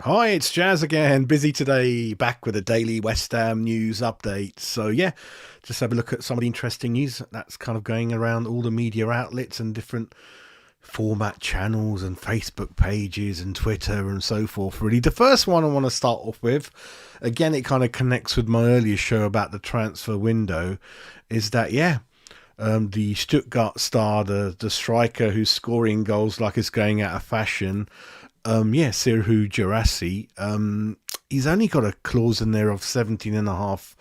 Hi, it's Jazz again. Busy today, back with a daily West Ham news update. So, yeah, just have a look at some of the interesting news that's kind of going around all the media outlets and different format channels and Facebook pages and Twitter and so forth. Really, the first one I want to start off with, again, it kind of connects with my earlier show about the transfer window, is that, the Stuttgart star, the striker who's scoring goals like it's going out of fashion. Sirhu Guirassy, he's only got a clause in there of 17.5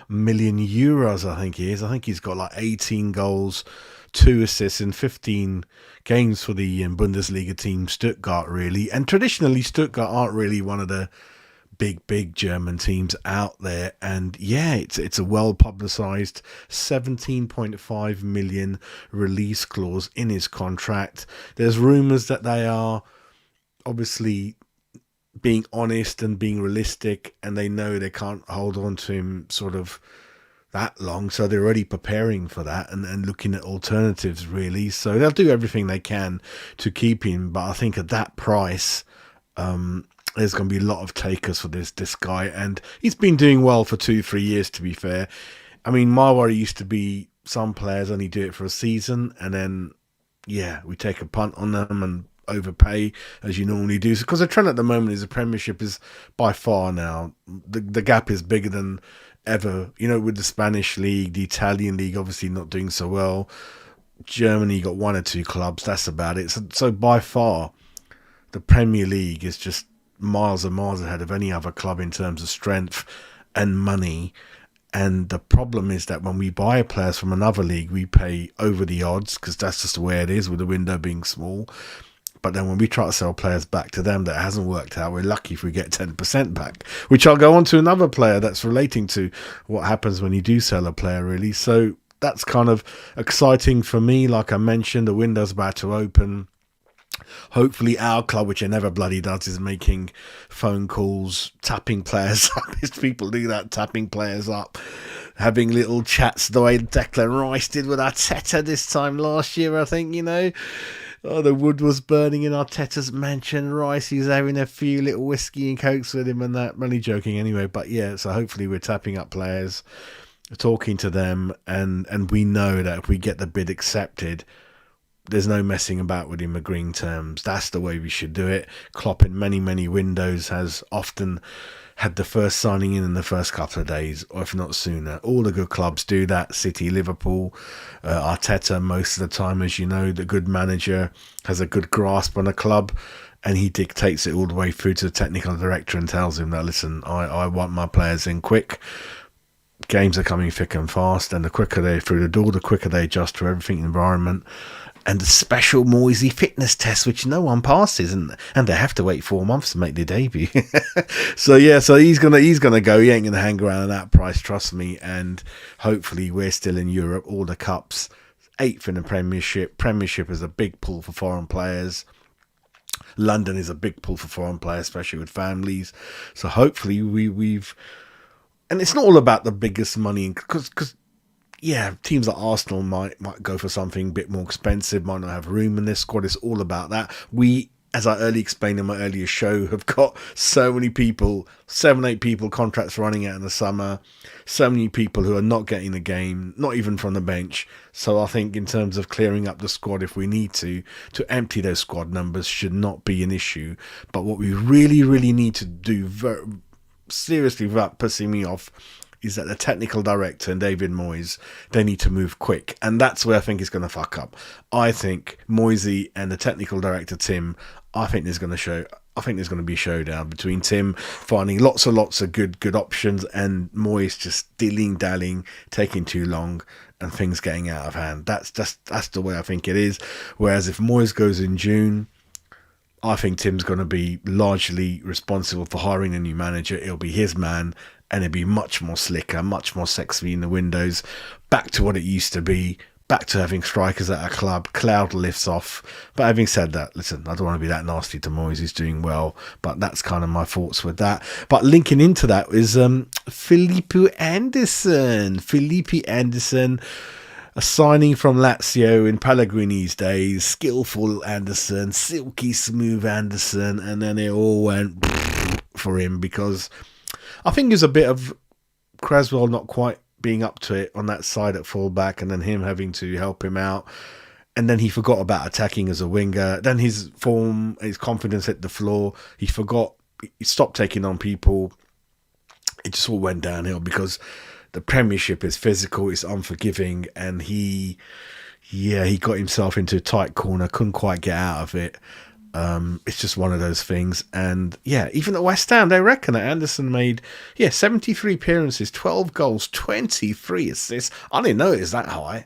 million euros, I think he is. I think he's got like 18 goals, 2 assists in 15 games for the Bundesliga team Stuttgart, really. And traditionally, Stuttgart aren't really one of the big German teams out there. And yeah, it's a well publicized 17.5 million release clause in his contract. There's rumors that they are obviously being honest and being realistic, and they know they can't hold on to him sort of that long, so they're already preparing for that and looking at alternatives, really. So they'll do everything they can to keep him, but I think at that price, there's going to be a lot of takers for this guy, and he's been doing well for 2-3 years, to be fair. I mean, my worry used to be some players only do it for a season, and then we take a punt on them and overpay as you normally do, because the trend at the moment is the Premiership is by far now the gap is bigger than ever, with the Spanish league, the Italian league obviously not doing so well, Germany got one or two clubs, that's about it. So by far the Premier League is just miles and miles ahead of any other club in terms of strength and money. And the problem is that when we buy players from another league, we pay over the odds, because that's just the way it is with the window being small. But then when we try to sell players back to them that hasn't worked out, we're lucky if we get 10% back, which I'll go on to another player that's relating to what happens when you do sell a player, really. So that's kind of exciting for me. Like I mentioned, the window's about to open. Hopefully our club, which it never bloody does, is making phone calls, tapping players up. As people do that, tapping players up, having little chats the way Declan Rice did with Arteta this time last year, I think, Oh, the wood was burning in Arteta's mansion. Rice, he's having a few little whiskey and cokes with him and that. I'm only joking anyway. But yeah, so hopefully we're tapping up players, talking to them, and we know that if we get the bid accepted, there's no messing about with him agreeing terms. That's the way we should do it. Klopp in many windows has often had the first signing in the first couple of days, or if not sooner. All the good clubs do that. City, Liverpool, Arteta, most of the time, as you know, the good manager has a good grasp on a club, and he dictates it all the way through to the technical director and tells him that, listen, I want my players in quick. Games are coming thick and fast, and the quicker they're through the door, the quicker they adjust to everything in the environment. And the special Moisey fitness test, which no one passes, and they have to wait 4 months to make their debut. So he's gonna go. He ain't gonna hang around at that price, trust me. And hopefully we're still in Europe, all the cups, 8th in the Premiership. Premiership is a big pull for foreign players. London is a big pull for foreign players, especially with families. So hopefully we've, and it's not all about the biggest money, because teams like Arsenal might go for something a bit more expensive, might not have room in their squad. It's all about that. We, as I earlier explained in my earlier show, have got so many people, 7-8 people, contracts running out in the summer, so many people who are not getting the game, not even from the bench. So I think in terms of clearing up the squad, if we need to empty those squad numbers should not be an issue. But what we really need to do, very seriously, without pissing me off, is that the technical director and David Moyes, they need to move quick. And that's where I think it's going to fuck up. I think Moisey and the technical director, Tim, I think there's going to be a showdown between Tim finding lots of good options, and Moyes just dilly-dallying, taking too long, and things getting out of hand. That's the way I think it is. Whereas if Moyes goes in June, I think Tim's going to be largely responsible for hiring a new manager. It'll be his man, and it'll be much more slicker, much more sexy in the windows, back to what it used to be, back to having strikers at our club, cloud lifts off. But having said that, listen, I don't want to be that nasty to Moyes, he's doing well, but that's kind of my thoughts with that. But linking into that is Felipe Anderson, a signing from Lazio in Pellegrini's days, skillful Anderson, silky smooth Anderson, and then it all went for him, because I think there's a bit of Cresswell not quite being up to it on that side at fullback, and then him having to help him out. And then he forgot about attacking as a winger. Then his form, his confidence hit the floor. He stopped taking on people. It just all went downhill because the Premiership is physical, it's unforgiving, and he got himself into a tight corner, couldn't quite get out of it. It's just one of those things. And yeah, even at West Ham, they reckon that Anderson made 73 appearances, 12 goals, 23 assists. I didn't know it was that high.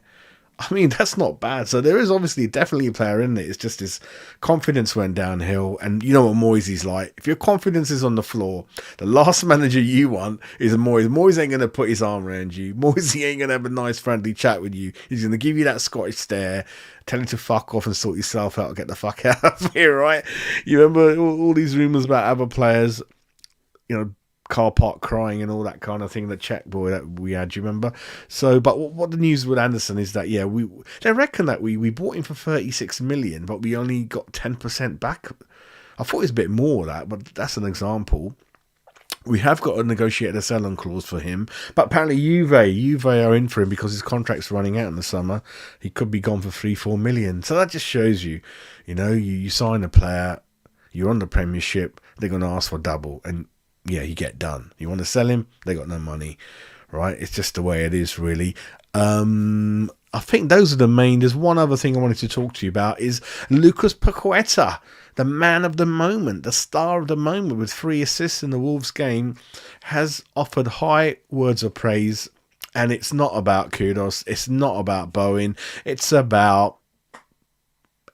I mean, that's not bad. So there is obviously definitely a player in it. It's just his confidence went downhill. And you know what Moyes like. If your confidence is on the floor, the last manager you want is Moyes. Moyes ain't going to put his arm around you. Moyes ain't going to have a nice friendly chat with you. He's going to give you that Scottish stare, tell you to fuck off and sort yourself out and get the fuck out of here, right? You remember all these rumours about other players, you know, car park crying and all that kind of thing, the Czech boy that we had, do you remember? So, but what the news with Anderson is that, they reckon that we bought him for 36 million, but we only got 10% back. I thought it was a bit more of that, but that's an example. We have got a negotiated sell-on clause for him, but apparently Juve are in for him because his contract's running out in the summer. He could be gone for 3-4 million. So that just shows you, you sign a player, you're on the Premiership, they're going to ask for double, and you get done. You want to sell him, they got no money, right? It's just the way it is, really. I think those are the main. There's one other thing I wanted to talk to you about is Lucas Paqueta, the man of the moment, the star of the moment with 3 assists in the Wolves game, has offered high words of praise. And it's not about Kudos, it's not about Bowen, it's about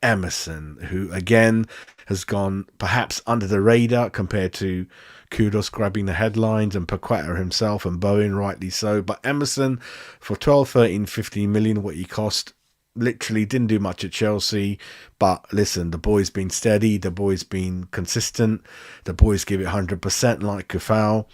Emerson, who again has gone perhaps under the radar compared to Kudos grabbing the headlines and Paqueta himself and Bowen rightly so. But Emerson, for 12, 13, 15 million, what he cost, literally didn't do much at Chelsea. But listen, the boy's been steady, the boy's been consistent, the boys give it 100% like Kufal.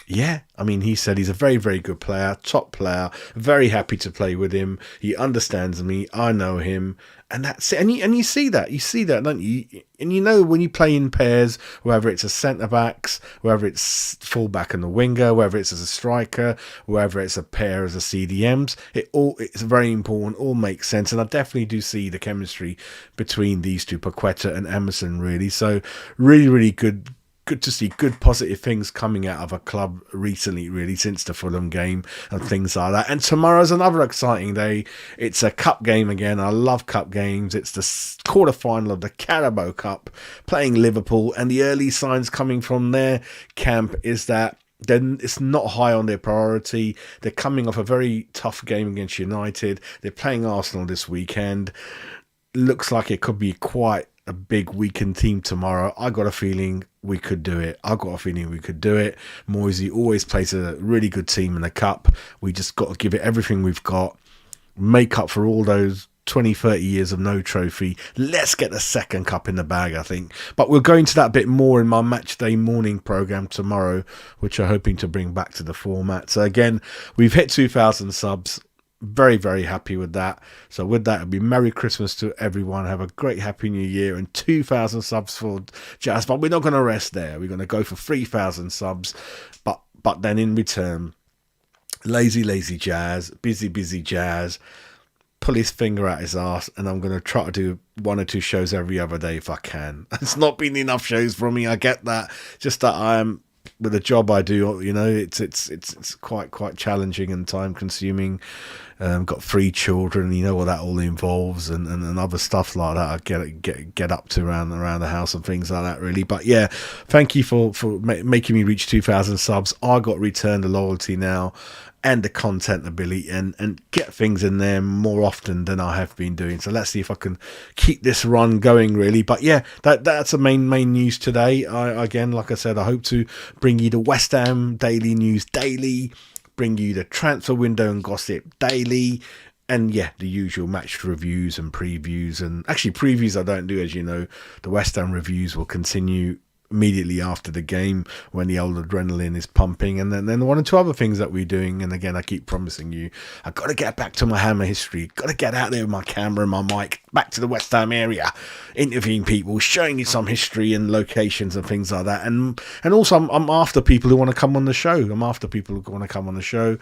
Yeah, I mean, he said he's a very, very good player, top player, very happy to play with him. He understands me, I know him, and that's it. And you see that, don't you? And you know when you play in pairs, whether it's a centre-backs, whether it's full-back and the winger, whether it's as a striker, whether it's a pair as a CDMs, it's very important, all makes sense. And I definitely do see the chemistry between these two, Paqueta and Emerson, really. So really, really good to see good positive things coming out of a club recently, really, since the Fulham game and things like that. And tomorrow's another exciting day. It's a cup game again. I love cup games. It's the quarter-final of the Carabao Cup, playing Liverpool, and the early signs coming from their camp is that then it's not high on their priority. They're coming off a very tough game against United. They're playing Arsenal this weekend. Looks like it could be quite a big weakened team tomorrow. I got a feeling we could do it. Moisey always plays a really good team in the cup. We just got to give it everything we've got, make up for all those 20, 30 years of no trophy. Let's get the second cup in the bag, I think. But we'll go into that a bit more in my match day morning programme tomorrow, which I'm hoping to bring back to the format. So again, we've hit 2,000 subs. Very, very happy with that. So with that, it'll be Merry Christmas to everyone. Have a great Happy New Year and 2,000 subs for Jazz. But we're not going to rest there. We're going to go for 3,000 subs. But then in return, lazy Jazz, busy Jazz, pull his finger out his arse, and I'm going to try to do 1 or 2 shows every other day if I can. It's not been enough shows for me. I get that. Just that I am, with the job I do, it's quite challenging and time consuming. Got 3 children, you know what that all involves, and other stuff like that. I get up to around the house and things like that, really. But yeah, thank you for making me reach 2,000 subs. I got returned the loyalty now and the content ability and get things in there more often than I have been doing. So let's see if I can keep this run going, really. But yeah, that's the main news today. Again, like I said, I hope to bring you the West Ham daily news daily, bring you the transfer window and gossip daily, and yeah, the usual match reviews and previews. And actually previews I don't do, as you know. The West Ham reviews will continue immediately after the game when the old adrenaline is pumping, and then 1 or 2 other things that we're doing. And again, I keep promising you, I've got to get back to my Hammer history, got to get out there with my camera and my mic, back to the West Ham area, interviewing people, showing you some history and locations and things like that. And also, I'm after people who want to come on the show.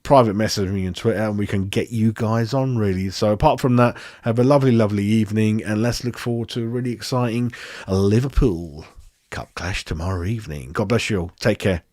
Private message me on Twitter and we can get you guys on, really. So apart from that, have a lovely evening, and let's look forward to a really exciting Liverpool Cup clash tomorrow evening. God bless you all. Take care.